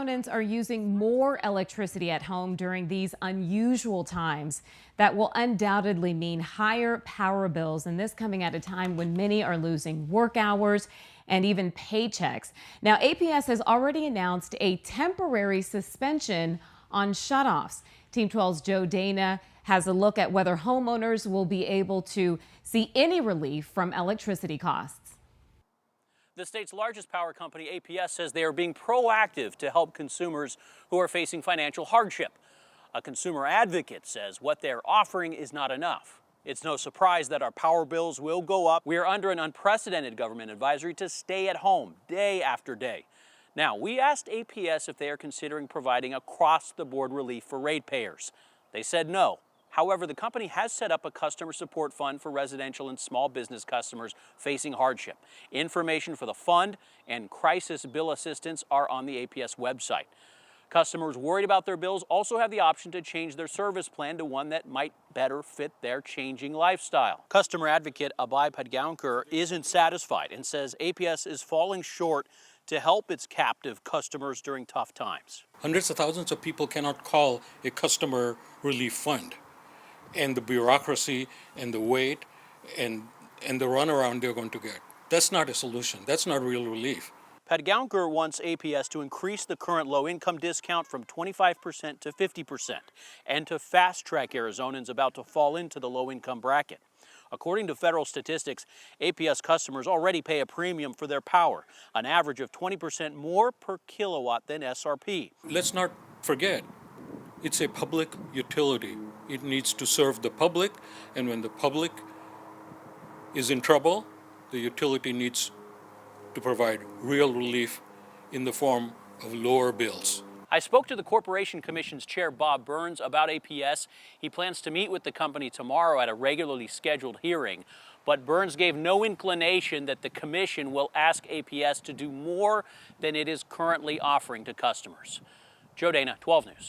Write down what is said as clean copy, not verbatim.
Homes are using more electricity at home during these unusual times. That will undoubtedly mean higher power bills, and this coming at a time when many are losing work hours and even paychecks. Now, APS has already announced a temporary suspension on shutoffs. Team 12's Joe Dana has a look at whether homeowners will be able to see any relief from electricity costs. The state's largest power company, APS, says they are being proactive to help consumers who are facing financial hardship. A consumer advocate says what they're offering is not enough. It's no surprise that our power bills will go up. We are under an unprecedented government advisory to stay at home day after day. Now, we asked APS if they are considering providing across-the-board relief for ratepayers. They said no. However, the company has set up a customer support fund for residential and small business customers facing hardship. Information for the fund and crisis bill assistance are on the APS website. Customers worried about their bills also have the option to change their service plan to one that might better fit their changing lifestyle. Customer advocate Abhay Padgaonkar isn't satisfied and says APS is falling short to help its captive customers during tough times. Hundreds of thousands of people cannot call a customer relief fund. And the bureaucracy and the wait and the runaround they're going to get. That's not a solution. That's not real relief. Padgaonkar wants APS to increase the current low-income discount from 25% to 50% and to fast-track Arizonans about to fall into the low-income bracket. According to federal statistics, APS customers already pay a premium for their power, an average of 20% more per kilowatt than SRP. Let's not forget, it's a public utility. It needs to serve the public, and when the public is in trouble, the utility needs to provide real relief in the form of lower bills. I spoke to the Corporation Commission's chair, Bob Burns, about APS. He plans to meet with the company tomorrow at a regularly scheduled hearing, but Burns gave no inclination that the commission will ask APS to do more than it is currently offering to customers. Joe Dana, 12 News.